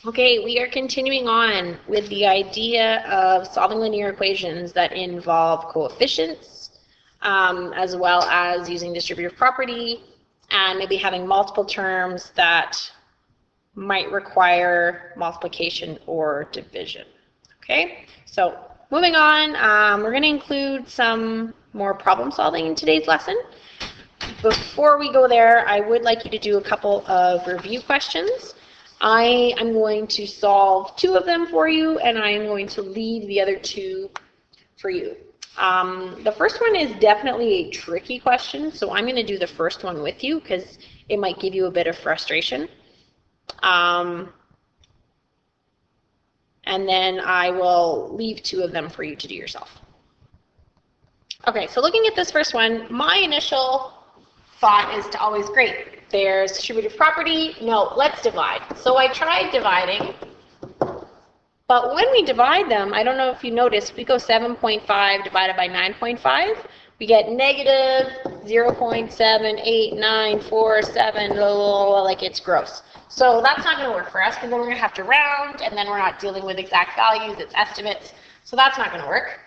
Okay, we are continuing on with the idea of solving linear equations that involve coefficients, as well as using distributive property, and maybe having multiple terms that might require multiplication or division. Okay, so moving on, we're going to include some more problem solving in today's lesson. Before we go there, I would like you to do a couple of review questions. I am going to solve 2 of them for you, and I am going to leave the other 2 for you. The first one is definitely a tricky question, so I'm going to do the first one with you because it might give you a bit of frustration. And then I will leave 2 of them for you to do yourself. Okay, so looking at this first one, my initial thought is to always, great, there's distributive property, no, let's divide. So I tried dividing, but when we divide them, I don't know if you noticed, we go 7.5 divided by 9.5, we get negative 0.78947, like it's gross. So that's not going to work for us because then we're going to have to round, and then we're not dealing with exact values, it's estimates, so that's not going to work.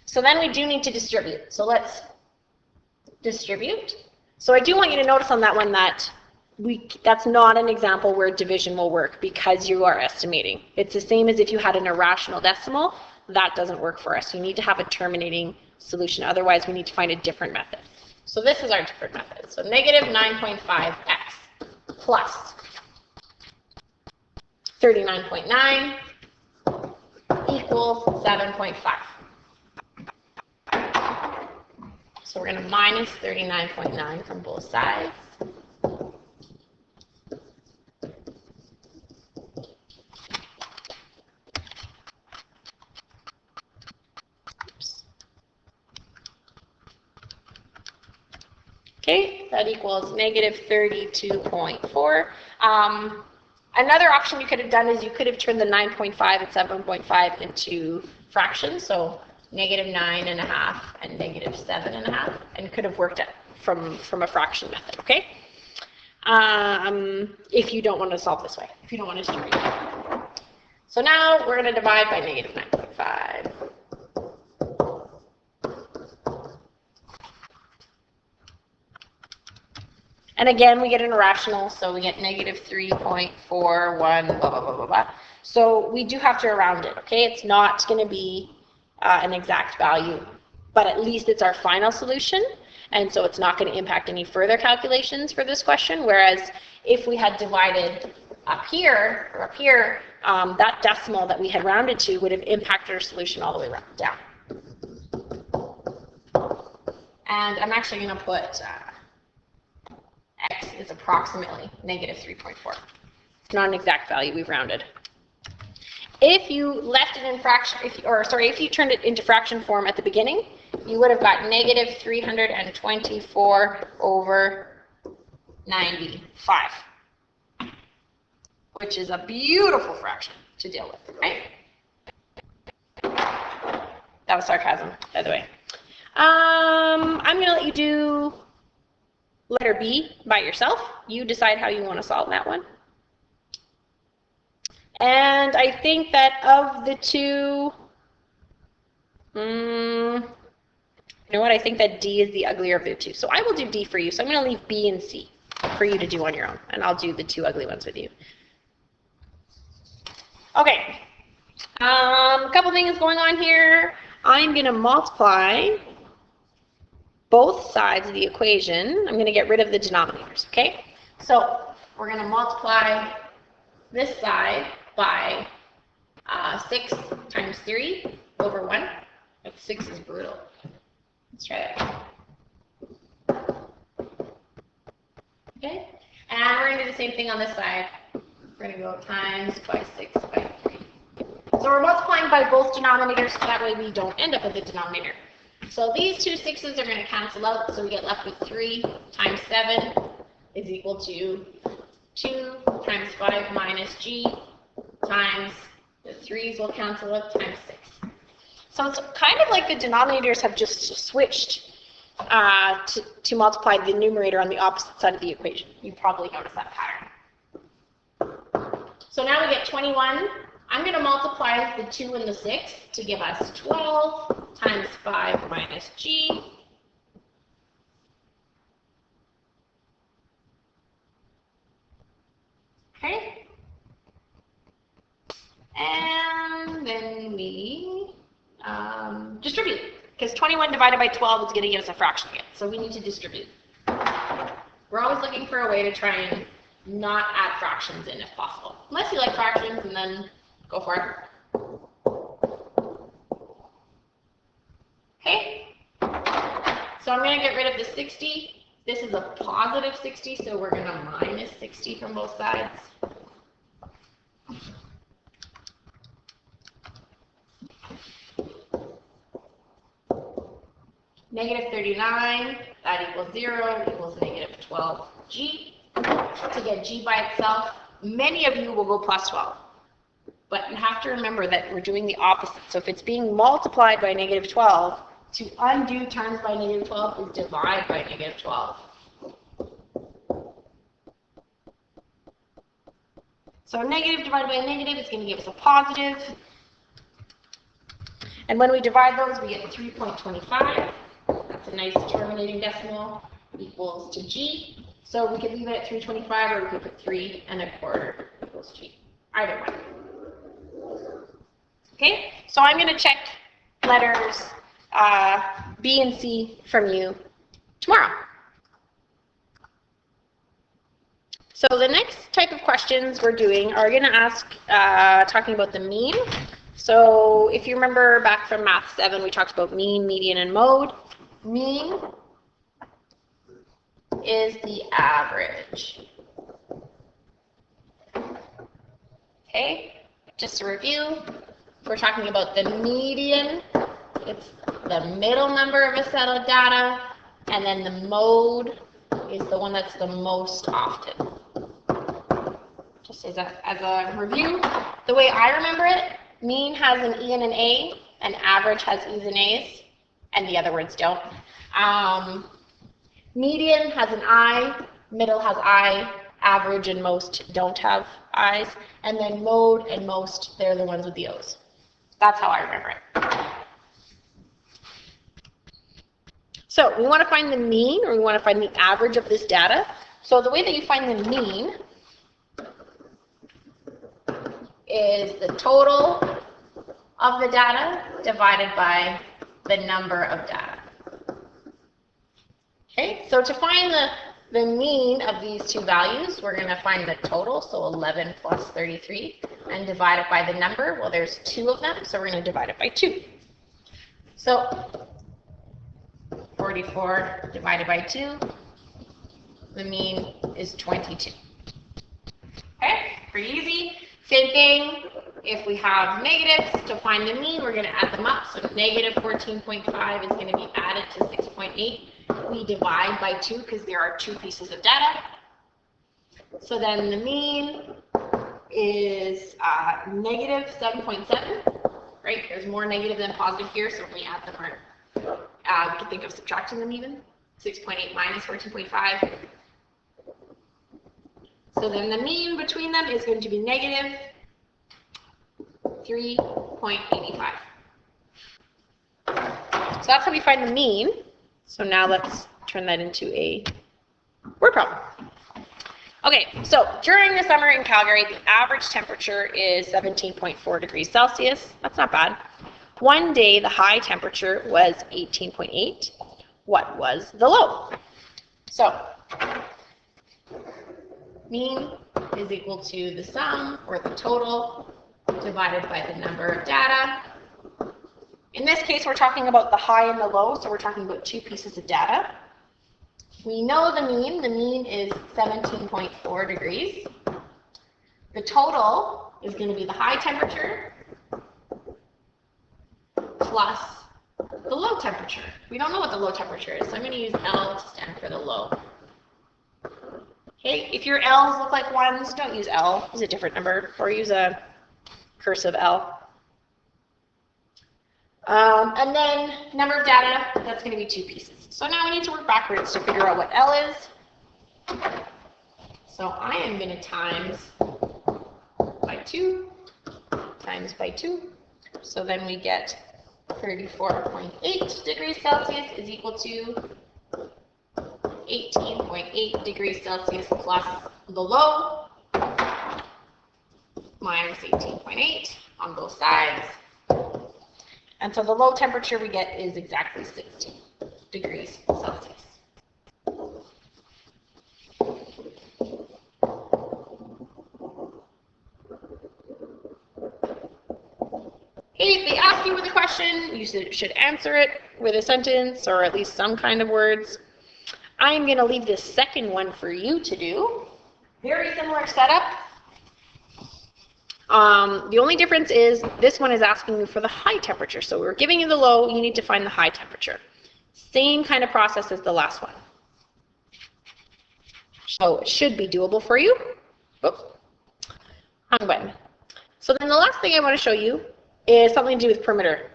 So then we do need to distribute. So let's distribute. So I do want you to notice on that one that that's not an example where division will work because you are estimating. It's the same as if you had an irrational decimal. That doesn't work for us. You need to have a terminating solution. Otherwise, we need to find a different method. So this is our different method. So negative 9.5x plus 39.9 equals 7.5. So we're going to minus 39.9 from both sides. Oops. Okay, that equals negative 32.4. Another option you could have done is you could have turned the 9.5 and 7.5 into fractions. So negative 9.5 and negative 7.5, and could have worked from a fraction method, okay? If you don't want to solve this way, if you don't want to distribute. So now we're going to divide by negative 9.5. And again, we get an irrational, so we get negative 3.41, blah, blah, blah, blah, blah. So we do have to round it, okay? It's not going to be an exact value, but at least it's our final solution, and so it's not going to impact any further calculations for this question, whereas if we had divided up here, or up here, that decimal that we had rounded to would have impacted our solution all the way down. And I'm actually going to put x is approximately negative 3.4. It's not an exact value, we've rounded. If you left it in fraction, if you turned it into fraction form at the beginning, you would have got negative 324 over 95, which is a beautiful fraction to deal with, right? That was sarcasm, by the way. I'm going to let you do letter B by yourself. You decide how you want to solve that one. And I think that of the 2, you know what, I think that D is the uglier of the 2. So I will do D for you. So I'm going to leave B and C for you to do on your own. And I'll do the 2 ugly ones with you. Okay. A couple things going on here. I'm going to multiply both sides of the equation. I'm going to get rid of the denominators, okay? So we're going to multiply this side by 6 times 3 over 1. 6 is brutal. Let's try that. Okay? And we're going to do the same thing on this side. We're going to go times by 6 by 3. So we're multiplying by both denominators, so that way we don't end up with the denominator. So these 2 6's are going to cancel out, so we get left with 3 times 7 is equal to 2 times 5 minus g times the 3's will cancel out times 6. So it's kind of like the denominators have just switched to multiply the numerator on the opposite side of the equation. You probably noticed that pattern. So now we get 21. I'm going to multiply the 2 and the 6 to give us 12 times 5 minus g. Okay. And then we distribute, because 21 divided by 12 is going to give us a fraction again. So we need to distribute. We're always looking for a way to try and not add fractions in if possible. Unless you like fractions, and then go for it. Okay. So I'm going to get rid of the 60. This is a positive 60, so we're going to minus 60 from both sides. Negative 39, that equals 0, equals negative 12g. To get g by itself, many of you will go plus 12. But you have to remember that we're doing the opposite. So if it's being multiplied by negative 12, to undo times by negative 12 is divide by negative 12. So negative divided by negative is going to give us a positive. And when we divide those, we get 3.25. That's a nice terminating decimal, equals to g. So we could leave it at 325, or we could put 3 1/4 equals g. Either one. Okay, so I'm going to check letters B and C from you tomorrow. So the next type of questions we're doing are going to ask, talking about the mean. So if you remember back from Math 7, we talked about mean, median, and mode. Mean is the average. Okay, just to review, if we're talking about the median, it's the middle number of a set of data, and then the mode is the one that's the most often. Just as a review, the way I remember it, mean has an E and an A, and average has E's and A's, and the other words don't. Median has an I, middle has I, average and most don't have I's, and then mode and most, they're the ones with the O's. That's how I remember it. So we want to find the mean, or we want to find the average of this data. So the way that you find the mean is the total of the data divided by the number of data. Okay, so to find the mean of these two values, we're going to find the total, so 11 plus 33, and divide it by the number. Well, there's 2 of them, so we're going to divide it by 2. So 44 divided by 2, the mean is 22. Okay, pretty easy. Same thing, if we have negatives, to find the mean, we're going to add them up. So negative 14.5 is going to be added to 6.8. We divide by 2 because there are 2 pieces of data. So then the mean is negative 7.7, right? There's more negative than positive here, so when we add them, we can think of subtracting them even. 6.8 minus 14.5. So then the mean between them is going to be negative 3.85. So that's how we find the mean. So now let's turn that into a word problem. Okay, so during the summer in Calgary, the average temperature is 17.4 degrees Celsius. That's not bad. One day, the high temperature was 18.8. What was the low? So mean is equal to the sum, or the total, divided by the number of data. In this case, we're talking about the high and the low, so we're talking about 2 pieces of data. We know the mean. The mean is 17.4 degrees. The total is going to be the high temperature plus the low temperature. We don't know what the low temperature is, so I'm going to use L to stand for the low. Okay, if your L's look like 1s, don't use L. Use a different number, or use a cursive L. And then number of data, that's going to be 2 pieces. So now we need to work backwards to figure out what L is. So I am going to times by 2 times by 2. So then we get 34.8 degrees Celsius is equal to 18.8 degrees Celsius plus the low minus 18.8 on both sides. And so the low temperature we get is exactly 60 degrees Celsius. If they ask you with a question, you should answer it with a sentence or at least some kind of words. I'm going to leave this second one for you to do. Very similar setup. The only difference is this one is asking you for the high temperature. So we're giving you the low, you need to find the high temperature. Same kind of process as the last one. So it should be doable for you. Oops. Wrong button. So then the last thing I want to show you is something to do with perimeter.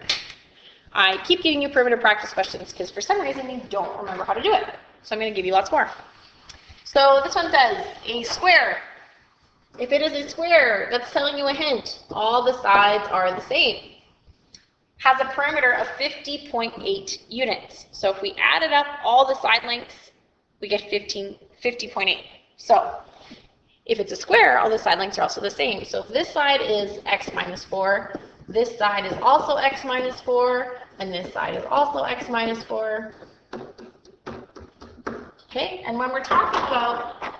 I keep giving you perimeter practice questions because for some reason you don't remember how to do it. So I'm going to give you lots more. So this one says a square. If it is a square, that's telling you a hint. All the sides are the same. Has a perimeter of 50.8 units. So if we added up all the side lengths, we get 50.8. So if it's a square, all the side lengths are also the same. So if this side is x minus 4, this side is also x minus 4, and this side is also x minus 4. Okay, and when we're talking about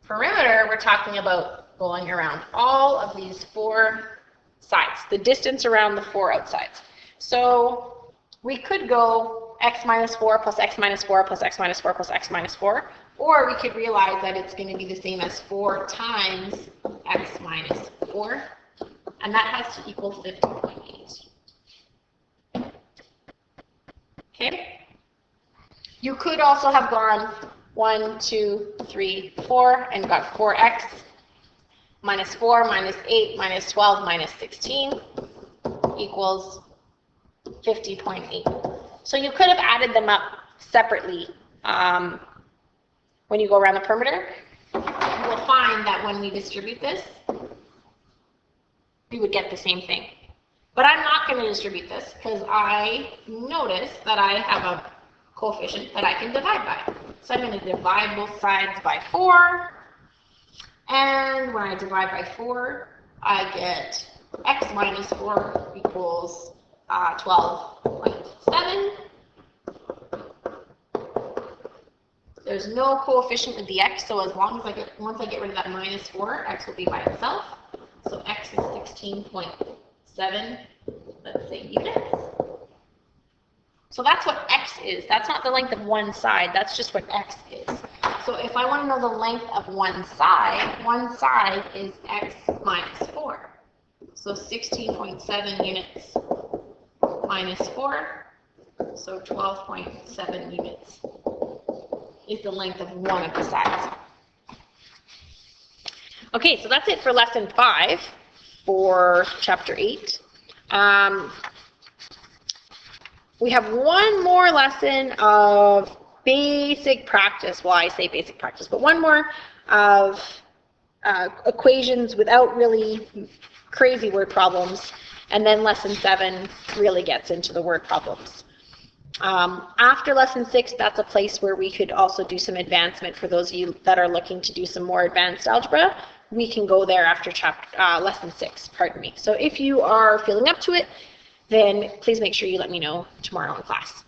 perimeter, we're talking about going around all of these 4 sides, the distance around the 4 outsides. So we could go x minus 4 plus x minus 4 plus x minus 4 plus x minus 4, or we could realize that it's going to be the same as 4 times x minus 4, and that has to equal 50.8. Okay? You could also have gone 1, 2, 3, 4 and got 4x minus 4 minus 8 minus 12 minus 16 equals 50.8. So you could have added them up separately when you go around the perimeter. You will find that when we distribute this, we would get the same thing. But I'm not going to distribute this because I notice that I have a coefficient that I can divide by. So I'm going to divide both sides by 4. And when I divide by 4, I get x minus 4 equals 12.7. There's no coefficient with the x, so as long as once I get rid of that minus 4, x will be by itself. So x is 16.7, let's say, units. So that's what x is. That's not the length of one side. That's just what x is. So if I want to know the length of one side is x minus 4. So 16.7 units minus 4, so 12.7 units is the length of one of the sides. Okay, so that's it for lesson 5 for chapter 8. We have one more lesson of basic practice. Well, I say basic practice, but one more of equations without really crazy word problems. And then lesson 7 really gets into the word problems. After lesson 6, that's a place where we could also do some advancement for those of you that are looking to do some more advanced algebra. We can go there after lesson 6, pardon me. So if you are feeling up to it, then please make sure you let me know tomorrow in class.